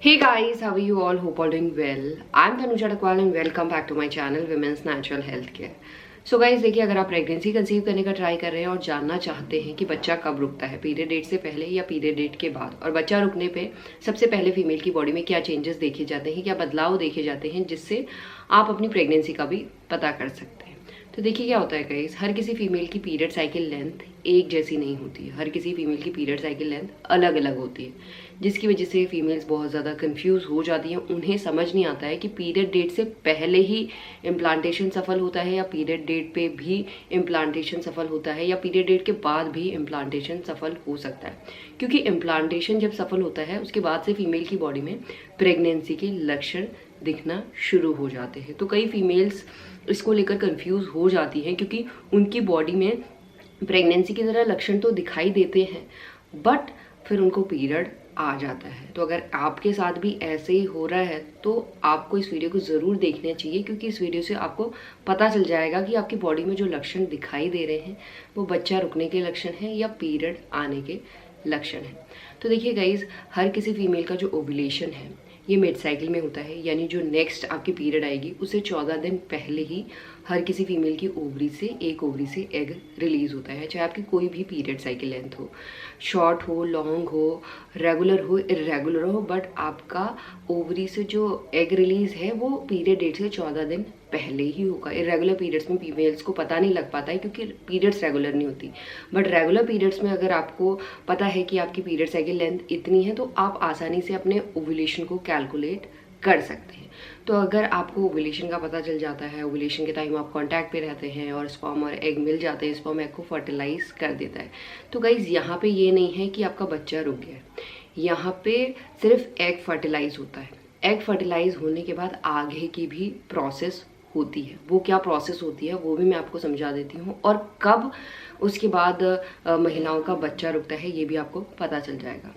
Hey guys, how are you all? Hope all doing well. I'm Tanuja Dakwal and welcome back to my channel Women's Natural Health Care. So guys देखिए, अगर आप pregnancy conceive करने का try कर रहे हैं और जानना चाहते हैं कि बच्चा कब रुकता है, पीरियड डेट से पहले या पीरियड डेट के बाद, और बच्चा रुकने पे सबसे पहले फीमेल की बॉडी में क्या चेंजेस देखे जाते हैं, क्या बदलाव देखे जाते हैं, जिससे आप अपनी प्रेगनेंसी का भी पता कर सकते हैं। तो देखिए क्या होता है गाइज, हर किसी फीमेल की पीरियड साइकिल लेंथ एक जैसी नहीं होती है। हर किसी फीमेल की पीरियड साइकिल लेंथ अलग अलग होती है, जिसकी वजह से फीमेल्स बहुत ज़्यादा कंफ्यूज हो जाती हैं। उन्हें समझ नहीं आता है कि पीरियड डेट से पहले ही इम्प्लांटेशन सफल होता है या पीरियड डेट पे भी इम्प्लांटेशन सफल होता है या पीरियड डेट के बाद भी इम्प्लांटेशन सफल हो सकता है। क्योंकि इम्प्लांटेशन जब सफल होता है उसके बाद से फीमेल की बॉडी में प्रेगनेंसी के लक्षण दिखना शुरू हो जाते हैं। तो कई फीमेल्स इसको लेकर कंफ्यूज हो जाती हैं, क्योंकि उनकी बॉडी में प्रेगनेंसी की तरह लक्षण तो दिखाई देते हैं, बट फिर उनको पीरियड आ जाता है। तो अगर आपके साथ भी ऐसे ही हो रहा है तो आपको इस वीडियो को ज़रूर देखना चाहिए, क्योंकि इस वीडियो से आपको पता चल जाएगा कि आपकी बॉडी में जो लक्षण दिखाई दे रहे हैं वो बच्चा रुकने के लक्षण हैं या पीरियड आने के लक्षण हैं। तो देखिए गाइज, हर किसी फीमेल का जो ओव्यूलेशन है ये मिड साइकिल में होता है, यानी जो नेक्स्ट आपकी पीरियड आएगी उससे 14 दिन पहले ही हर किसी फीमेल की ओवरी से एक ओवरी से एग रिलीज होता है। चाहे आपकी कोई भी पीरियड साइकिल लेंथ हो, शॉर्ट हो, लॉन्ग हो, रेगुलर हो, इरेगुलर हो, बट आपका ओवरी से जो एग रिलीज है वो पीरियड डेट से 14 दिन पहले ही होगा। इरेगुलर पीरियड्स में फीमेल्स को पता नहीं लग पाता है, क्योंकि पीरियड्स रेगुलर नहीं होती। बट रेगुलर पीरियड्स में अगर आपको पता है कि आपकी पीरियड साइकिल लेंथ इतनी है तो आप आसानी से अपने ओव्यूलेशन को कैलकुलेट कर सकते हैं। तो अगर आपको ओव्यूलेशन का पता चल जाता है, ओव्यूलेशन के टाइम आप कांटेक्ट पे रहते हैं और स्पर्म और एग मिल जाते हैं, स्पर्म एग को फर्टिलाइज कर देता है। तो गाइज यहाँ पे ये नहीं है कि आपका बच्चा रुक गया है, यहाँ पे सिर्फ एग फर्टिलाइज होता है। एग फर्टिलाइज होने के बाद आगे की भी प्रोसेस होती है। वो क्या प्रोसेस होती है वो भी मैं आपको समझा देती हूँ, और कब उसके बाद महिलाओं का बच्चा रुकता है ये भी आपको पता चल जाएगा।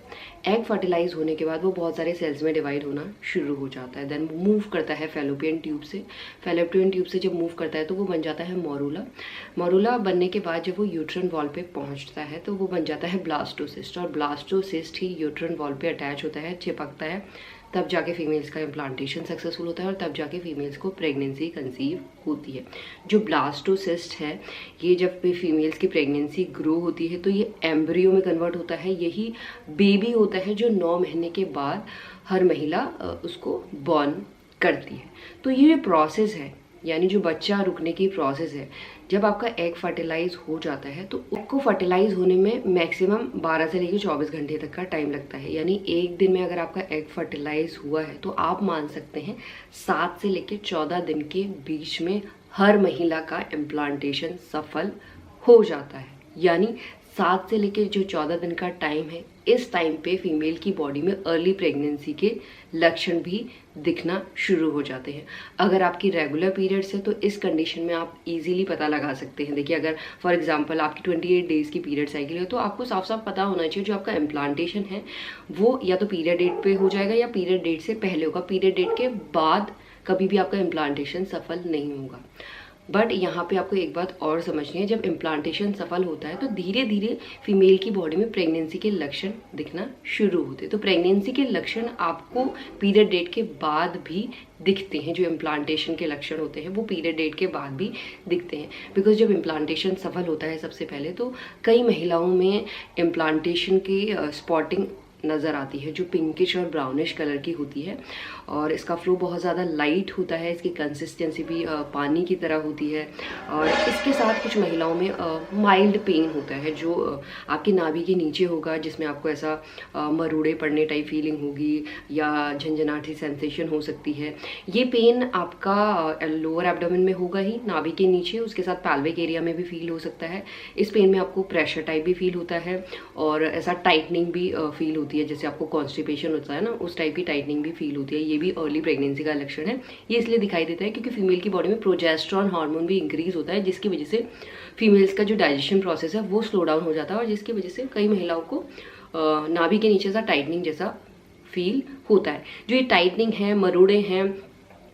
एग फर्टिलाइज होने के बाद वो बहुत सारे सेल्स में डिवाइड होना शुरू हो जाता है। देन मूव करता है फैलोपियन ट्यूब से। फैलोपियन ट्यूब से जब मूव करता है तो वो बन जाता है मोरूला। मोरूला बनने के बाद जब वो यूट्रन वॉल पे पहुंचता है तो वो बन जाता है ब्लास्टोसिस्ट, और ब्लास्टोसिस्ट ही यूट्रन वॉल पे अटैच होता है, चिपकता है। तब जाके फीमेल्स का इम्प्लांटेशन सक्सेसफुल होता है और तब जाके फीमेल्स को प्रेगनेंसी कंसीव होती है। जो ब्लास्टोसिस्ट है ये जब भी फीमेल्स की प्रेगनेंसी ग्रो होती है तो ये एम्ब्रियो में कन्वर्ट होता है। यही बेबी होता है जो 9 महीने के बाद हर महिला उसको बॉर्न करती है। तो ये प्रोसेस है, यानी जो बच्चा रुकने की प्रोसेस है। जब आपका एग फर्टिलाइज हो जाता है तो उसको फर्टिलाइज होने में मैक्सिमम 12 से लेकर 24 घंटे तक का टाइम लगता है। यानी एक दिन में अगर आपका एग फर्टिलाइज हुआ है तो आप मान सकते हैं 7 से लेकर 14 दिन के बीच में हर महिला का इम्प्लांटेशन सफल हो जाता है। यानी 7 से लेकर जो 14 दिन का टाइम है, इस टाइम पे फीमेल की बॉडी में अर्ली प्रेगनेंसी के लक्षण भी दिखना शुरू हो जाते हैं। अगर आपकी रेगुलर पीरियड्स है तो इस कंडीशन में आप इजीली पता लगा सकते हैं। देखिए, अगर फॉर एग्जांपल आपकी 28 डेज की पीरियड साइकिल है तो आपको साफ साफ पता होना चाहिए जो आपका इम्प्लांटेशन है वो या तो पीरियड डेट पे हो जाएगा या पीरियड डेट से पहले होगा। पीरियड डेट के बाद कभी भी आपका इम्प्लांटेशन सफल नहीं होगा। बट यहाँ पे आपको एक बात और समझनी है, जब इम्प्लांटेशन सफल होता है तो धीरे धीरे फीमेल की बॉडी में प्रेगनेंसी के लक्षण दिखना शुरू होते हैं। तो प्रेगनेंसी के लक्षण आपको पीरियड डेट के बाद भी दिखते हैं। जो इम्प्लांटेशन के लक्षण होते हैं वो पीरियड डेट के बाद भी दिखते हैं, बिकॉज जब इम्प्लांटेशन सफल होता है सबसे पहले तो कई महिलाओं में इम्प्लांटेशन की स्पॉटिंग नज़र आती है, जो पिंकिश और ब्राउनिश कलर की होती है, और इसका फ्लो बहुत ज़्यादा लाइट होता है। इसकी कंसिस्टेंसी भी पानी की तरह होती है, और इसके साथ कुछ महिलाओं में माइल्ड पेन होता है जो आपकी नाभि के नीचे होगा, जिसमें आपको ऐसा मरोड़े पड़ने टाइप फीलिंग होगी या झंझनाटी सेंसेशन हो सकती है। ये पेन आपका लोअर एब्डोमेन में होगा ही, नाभि के नीचे, उसके साथ पैल्विक एरिया में भी फील हो सकता है। इस पेन में आपको प्रेशर टाइप भी फील होता है और ऐसा टाइटनिंग भी फील होती है, जैसे आपको कॉन्स्टिपेशन होता है ना, उस टाइप की टाइटनिंग भी फील होती है। ये भी अर्ली प्रेगनेंसी का लक्षण है। ये इसलिए दिखाई देता है क्योंकि फीमेल की बॉडी में प्रोजेस्टेरॉन हार्मोन भी इंक्रीज होता है, जिसकी वजह से फीमेल्स का जो डाइजेशन प्रोसेस है वो स्लो डाउन हो जाता है, और जिसकी वजह से कई महिलाओं को नाभि के नीचे सा टाइटनिंग जैसा फील होता है। जो ये टाइटनिंग है, मरोड़े हैं,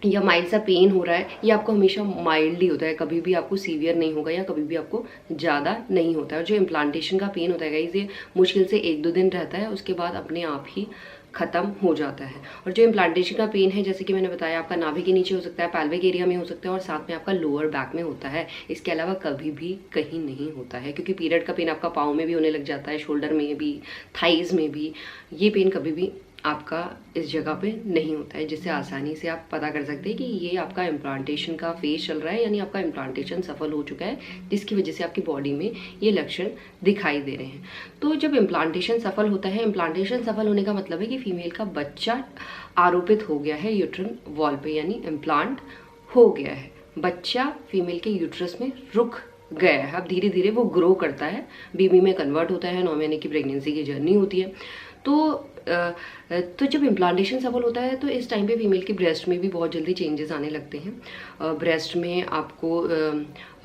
या माइल्ड सा पेन हो रहा है, ये आपको हमेशा माइल्ड ही होता है, कभी भी आपको सीवियर नहीं होगा या कभी भी आपको ज़्यादा नहीं होता है। और जो इम्प्लांटेशन का पेन होता है गाइस, ये मुश्किल से 1-2 दिन रहता है, उसके बाद अपने आप ही ख़त्म हो जाता है। और जो इम्प्लांटेशन का पेन है, जैसे कि मैंने बताया, आपका नाभि के नीचे हो सकता है, पैल्विक एरिया में हो सकता है और साथ में आपका लोअर बैक में होता है। इसके अलावा कभी भी कहीं नहीं होता है, क्योंकि पीरियड का पेन आपका पाँव में भी होने लग जाता है, शोल्डर में भी, थाइज़ में भी। ये पेन कभी भी आपका इस जगह पे नहीं होता है, जिससे आसानी से आप पता कर सकते हैं कि ये आपका इम्प्लांटेशन का फेज चल रहा है, यानी आपका इम्प्लांटेशन सफल हो चुका है, जिसकी वजह से आपकी बॉडी में ये लक्षण दिखाई दे रहे हैं। तो जब इम्प्लांटेशन सफल होता है, इम्प्लांटेशन सफल होने का मतलब है कि फीमेल का बच्चा आरोपित हो गया है यूट्रन वॉल पे, यानी इम्प्लांट हो गया है, बच्चा फीमेल के यूट्रस में रुक गया है। अब धीरे धीरे वो ग्रो करता है, बेबी में कन्वर्ट होता है, 9 महीने की प्रेगनेंसी की जर्नी होती है। तो जब इम्प्लांटेशन सफल होता है तो इस टाइम पे फीमेल की ब्रेस्ट में भी बहुत जल्दी चेंजेस आने लगते हैं। ब्रेस्ट में आपको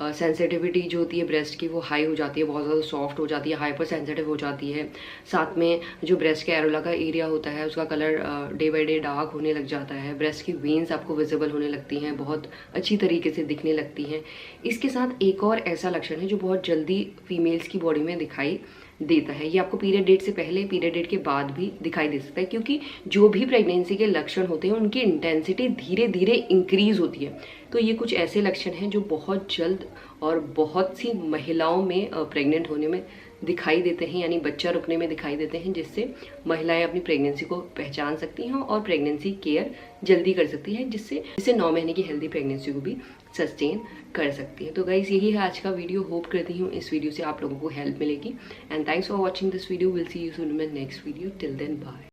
सेंसिटिविटी जो होती है ब्रेस्ट की, वो हाई हो जाती है, बहुत ज़्यादा सॉफ्ट हो जाती है, हाइपर सेंसिटिव हो जाती है। साथ में जो ब्रेस्ट के एरोला का एरिया होता है, उसका colour day by day dark होने लग जाता है। ब्रेस्ट की वेन्स आपको विजिबल होने लगती हैं, बहुत अच्छी तरीके से दिखने लगती हैं। इसके साथ एक और ऐसा लक्षण है जो बहुत जल्दी फीमेल्स की बॉडी में दिखाई देता है, ये आपको पीरियड डेट से पहले, पीरियड डेट के बाद भी दिखाई दे सकता है, क्योंकि जो भी प्रेगनेंसी के लक्षण होते हैं उनकी इंटेंसिटी धीरे धीरे इंक्रीज होती है। तो ये कुछ ऐसे लक्षण हैं जो बहुत जल्द और बहुत सी महिलाओं में प्रेग्नेंट होने में दिखाई देते हैं, यानी बच्चा रुकने में दिखाई देते हैं, जिससे महिलाएं अपनी प्रेगनेंसी को पहचान सकती हैं और प्रेगनेंसी केयर जल्दी कर सकती हैं, जिससे 9 महीने की हेल्दी प्रेगनेंसी को भी सस्टेन कर सकती है। तो गाइस, यही है आज का वीडियो। होप करती हूँ इस वीडियो से आप लोगों को हेल्प मिलेगी। And thanks for watching this video. Will see you soon in my next video. Till then bye.